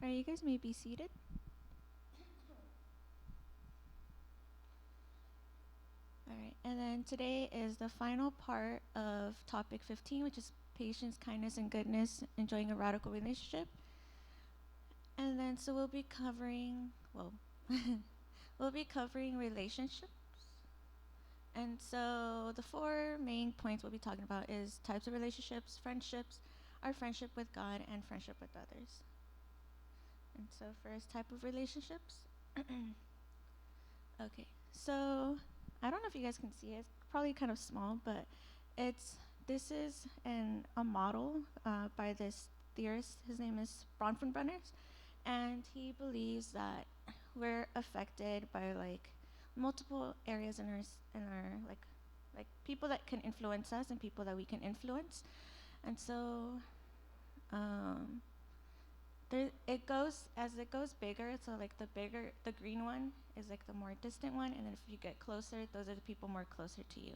All right, you guys may be seated. All right, and then today is the final part of topic 15, which is patience, kindness, and goodness, enjoying a radical relationship. And then, so we'll be covering, well, we'll be covering relationships. And so the four main points we'll be talking about is types of relationships, friendships, our friendship with God, and friendship with others. And so first type of relationships. Okay, so I don't know if you guys can see it. It's probably kind of small, but it's this is a model by this theorist. His name is Bronfenbrenner, and he believes that we're affected by like multiple areas in our like people that can influence us and people that we can influence, and so um, it goes as it goes bigger. So like the green one is like the more distant one, and then if you get closer, those are the people more closer to you.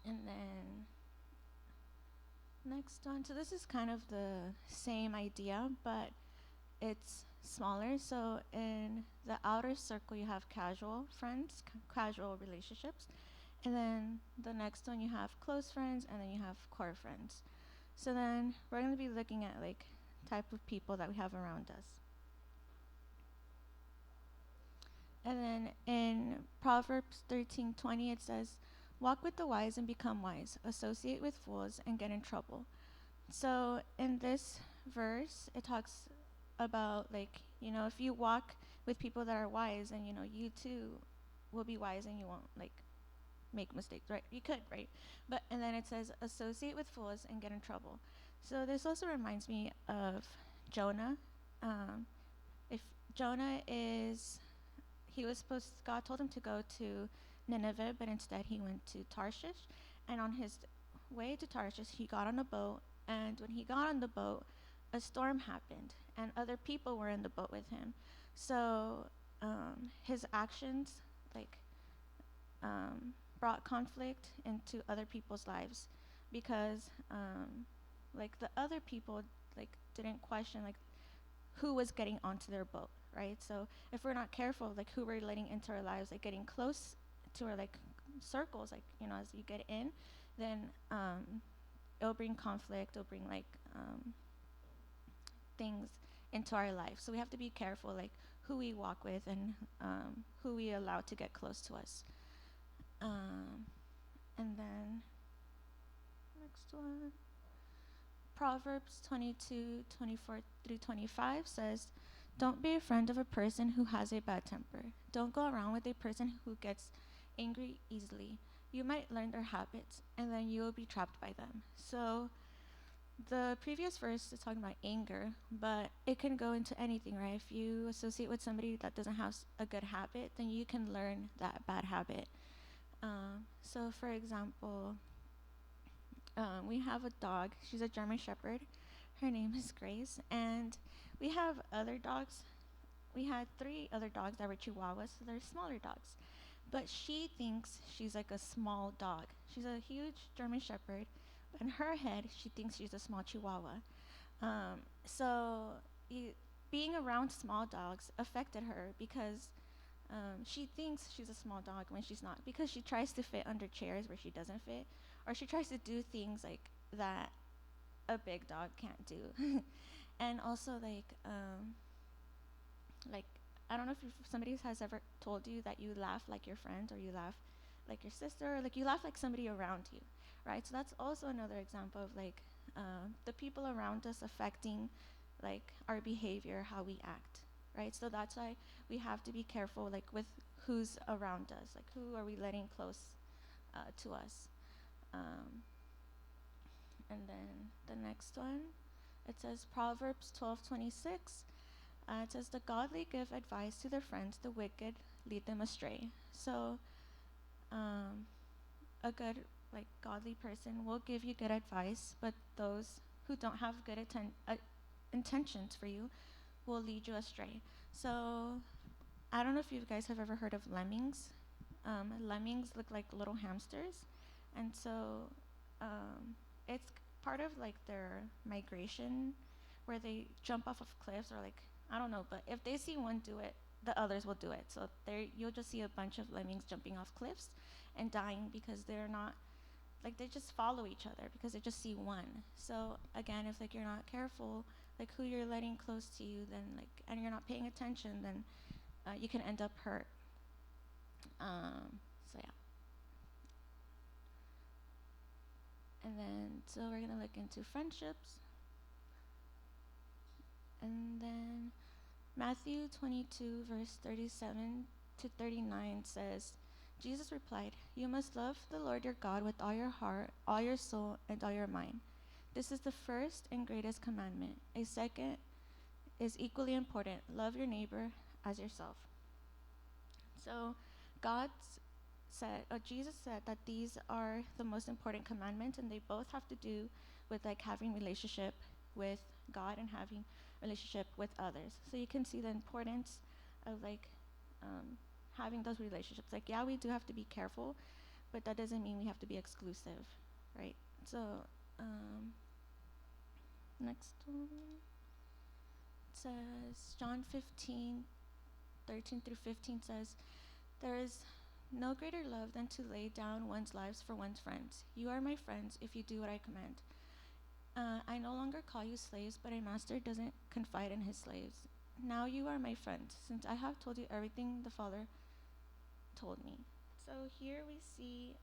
And then next one. So this is kind of the same idea, but it's smaller. So in the outer circle, you have casual friends, casual relationships, and then the next one you have close friends, and then you have core friends. So then we're going to be looking at like type of people that we have around us. And then in Proverbs 13:20 it says, "Walk with the wise and become wise. Associate with fools and get in trouble." So in this verse, it talks about like, if you walk with people that are wise, and you too will be wise and you won't like make mistakes, right? You could, right? But and then it says associate with fools and get in trouble. So this also reminds me of Jonah. If Jonah is he was supposed God told him to go to Nineveh, but instead he went to Tarshish. And on his way to Tarshish, he got on a boat, and when he got on the boat, a storm happened, and other people were in the boat with him. So his actions like brought conflict into other people's lives, because like the other people like didn't question like who was getting onto their boat, right? So if we're not careful, like who we're letting into our lives, like getting close to our like circles, like as you get in, then it'll bring conflict, it'll bring like things into our life. So we have to be careful, like who we walk with and who we allow to get close to us. And then next one, Proverbs 22:24-25 says, "Don't be a friend of a person who has a bad temper. Don't go around with a person who gets angry easily. You might learn their habits, and then you will be trapped by them." So the previous verse is talking about anger, but it can go into anything, right? If you associate with somebody that doesn't have a good habit, then you can learn that bad habit. So for example, we have a dog. She's a German Shepherd. Her name is Grace. And we have other dogs. We had 3 other dogs that were Chihuahuas, so they're smaller dogs. But she thinks she's like a small dog. She's a huge German Shepherd. But in her head, she thinks she's a small Chihuahua. So being around small dogs affected her, because she thinks she's a small dog when she's not, because she tries to fit under chairs where she doesn't fit, or she tries to do things like that a big dog can't do. And also like I don't know if somebody has ever told you that you laugh like your friend, or you laugh like your sister, or like you laugh like somebody around you, right? So that's also another example of like the people around us affecting like our behavior, how we act, right? So that's why we have to be careful like with who's around us, like who are we letting close to us. And then the next one, it says Proverbs 12:26. It says, "The godly give advice to their friends, the wicked lead them astray." So a good like godly person will give you good advice, but those who don't have good intentions for you will lead you astray. So I don't know if you guys have ever heard of lemmings. Lemmings look like little hamsters, and so it's part of like their migration, where they jump off of cliffs, or like, I don't know, but if they see one do it, the others will do it. So there you'll just see a bunch of lemmings jumping off cliffs and dying because they're not, like, they just follow each other because they just see one. So again, if like you're not careful, like who you're letting close to you, then like, and you're not paying attention, then you can end up hurt. So yeah. And then so we're gonna look into friendships. And then Matthew 22 verse 37 to 39 says, Jesus replied, "You must love the Lord your God with all your heart, all your soul, and all your mind. This is the first and greatest commandment. A second is equally important. Love your neighbor as yourself." So Jesus said that these are the most important commandments, and they both have to do with like having relationship with God and having relationship with others. So you can see the importance of like having those relationships. Like, yeah, we do have to be careful, but that doesn't mean we have to be exclusive, right? So next one says John 15:13 through 15 says, "There is no greater love than to lay down one's lives for one's friends. You are my friends if you do what I command. I no longer call you slaves, but a master doesn't confide in his slaves. Now you are my friends, since I have told you everything the Father told me." So here we see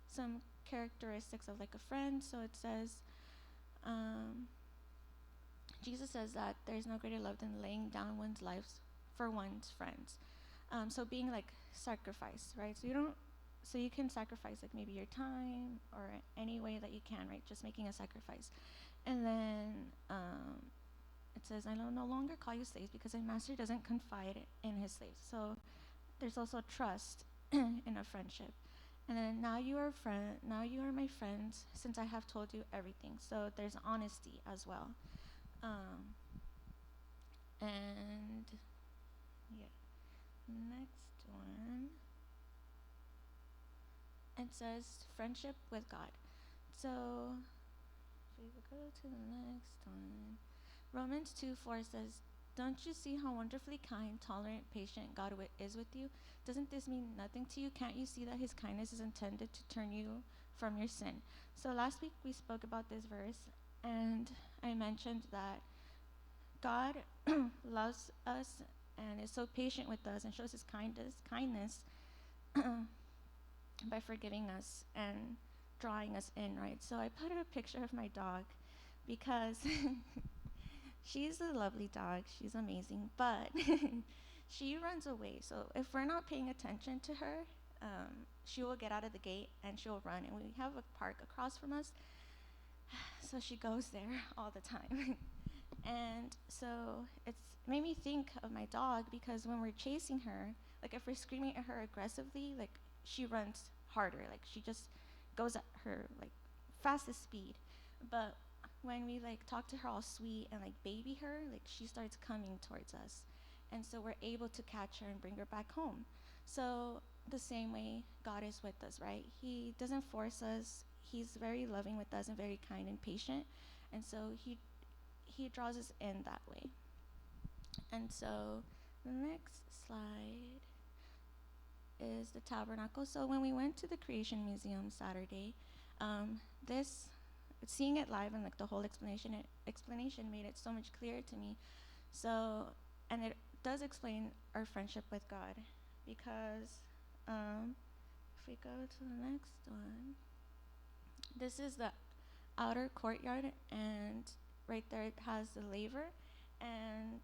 some characteristics of like a friend. So it says, Jesus says that there's no greater love than laying down one's lives for one's friends. So being like sacrifice, right? So you can sacrifice like maybe your time or any way that you can, right? Just making a sacrifice. And then it says, "I no longer call you slaves because a master doesn't confide in his slaves." So there's also trust in a friendship. And then now you are my friends since I have told you everything. So there's honesty as well. And yeah, next one. It says friendship with God. So if we go to the next one, Romans 2:4 says, "Don't you see how wonderfully kind, tolerant, patient God is with you? Doesn't this mean nothing to you? Can't you see that his kindness is intended to turn you from your sin?" So last week we spoke about this verse, and I mentioned that God loves us and is so patient with us and shows his kindness by forgiving us and drawing us in, right? So I put a picture of my dog because she's a lovely dog. She's amazing, but she runs away. So if we're not paying attention to her, she will get out of the gate and she'll run. And we have a park across from us, so she goes there all the time. And so it's made me think of my dog, because when we're chasing her, like if we're screaming at her aggressively, like she runs harder. Like she just goes at her like fastest speed. But when we like talk to her all sweet and like baby her, like she starts coming towards us. And so we're able to catch her and bring her back home. So the same way God is with us, right? He doesn't force us. He's very loving with us and very kind and patient. And so he draws us in that way. And so the next slide is the tabernacle. So when we went to the Creation Museum Saturday, this seeing it live and like the whole explanation made it so much clearer to me. So, and it does explain our friendship with God, because if we go to the next one, this is the outer courtyard, and right there it has the laver, and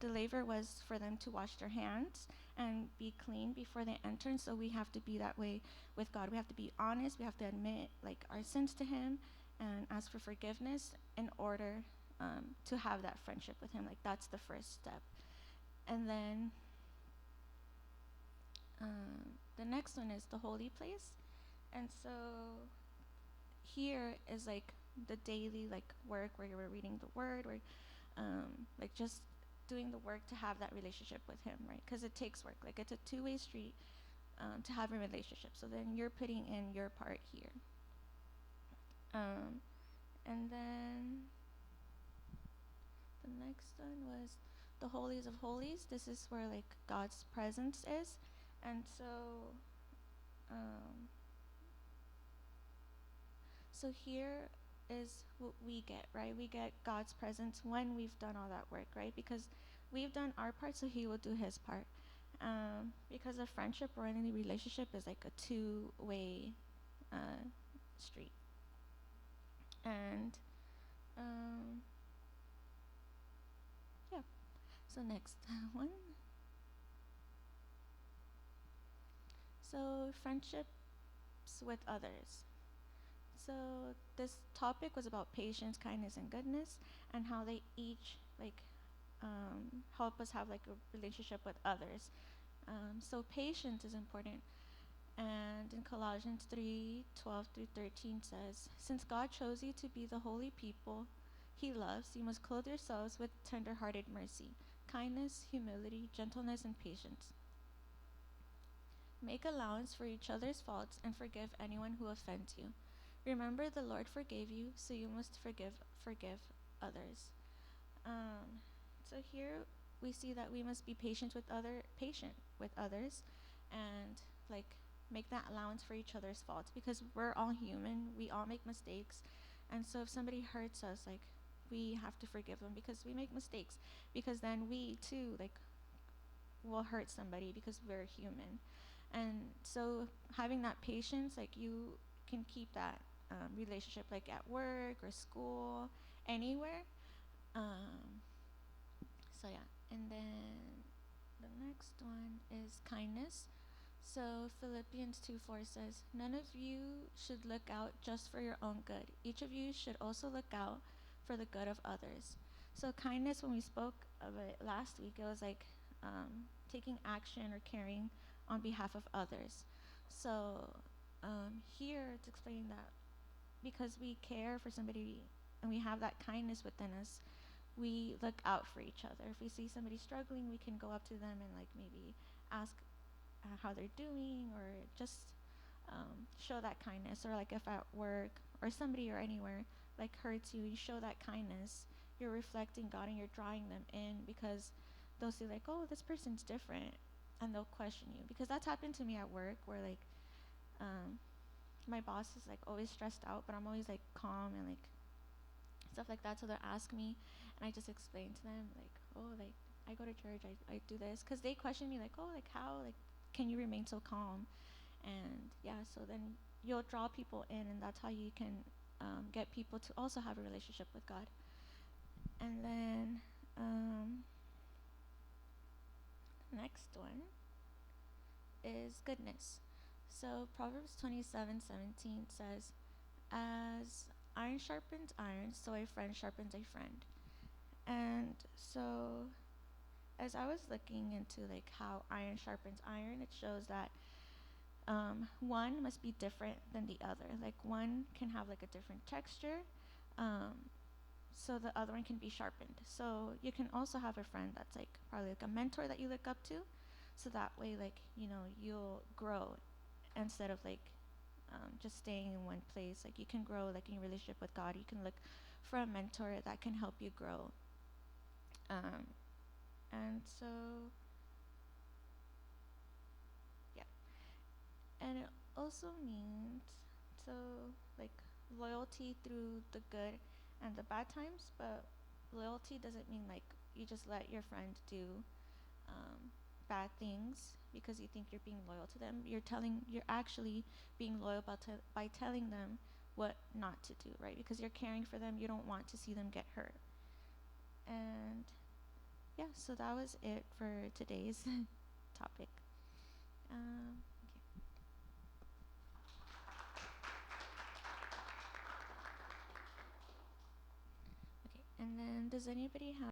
the laver was for them to wash their hands and be clean before they enter. So we have to be that way with God. We have to be honest. We have to admit like our sins to him and ask for forgiveness in order to have that friendship with him. Like that's the first step. And then the next one is the holy place. And so here is like the daily like work where you're reading the word, or like just doing the work to have that relationship with him, right? Because it takes work. Like it's a two-way street to have a relationship. So then you're putting in your part here. Um, and then the next one was the holies of holies. This is where like God's presence is, and um, so here is what we get, right? We get God's presence when we've done all that work, right? Because we've done our part, so He will do His part. Because a friendship or any relationship is like a two-way street. And yeah, so next one. So friendships with others. So this topic was about patience, kindness, and goodness, and how they each like help us have like a relationship with others. So patience is important. And in Colossians 3:12 through 13 says, since God chose you to be the holy people He loves, you must clothe yourselves with tender-hearted mercy, kindness, humility, gentleness, and patience. Make allowance for each other's faults and forgive anyone who offends you. Remember, the Lord forgave you, so you must forgive others. So here we see that we must be patient with others, and like make that allowance for each other's faults, because we're all human, we all make mistakes, and so if somebody hurts us, like we have to forgive them because we make mistakes, because then we too like will hurt somebody because we're human. And so having that patience, like you can keep that relationship like at work or school, anywhere. So yeah, and then the next one is kindness. So Philippians 2:4 says, none of you should look out just for your own good. Each of you should also look out for the good of others. So kindness, when we spoke of it last week, it was like taking action or caring on behalf of others. So here it's explaining that because we care for somebody and we have that kindness within us, we look out for each other. If we see somebody struggling, we can go up to them and like maybe ask how they're doing, or just show that kindness. Or like if at work or somebody or anywhere like hurts you, you show that kindness. You're reflecting God and you're drawing them in, because they'll see like, oh, this person's different, and they'll question you. Because that's happened to me at work, where like my boss is like always stressed out, but I'm always like calm and like stuff like that. So they'll ask me, and I just explain to them like, oh, like I go to church, I do this, because they question me like, oh, like how like can you remain so calm? And yeah, so then you'll draw people in, and that's how you can get people to also have a relationship with God. And then next one is goodness. So Proverbs 27:17 says, as iron sharpens iron, so a friend sharpens a friend. And so as I was looking into like how iron sharpens iron, it shows that one must be different than the other. Like one can have like a different texture, so the other one can be sharpened. So you can also have a friend that's like probably like a mentor that you look up to, so that way like you'll grow instead of like just staying in one place. Like you can grow like in your relationship with God. You can look for a mentor that can help you grow. And so yeah, and it also means so like loyalty through the good and the bad times. But loyalty doesn't mean like you just let your friend do bad things because you think you're being loyal to them. You're actually being loyal by telling them what not to do, right? Because you're caring for them. You don't want to see them get hurt. And yeah, so that was it for today's topic. Okay. Okay, and then does anybody have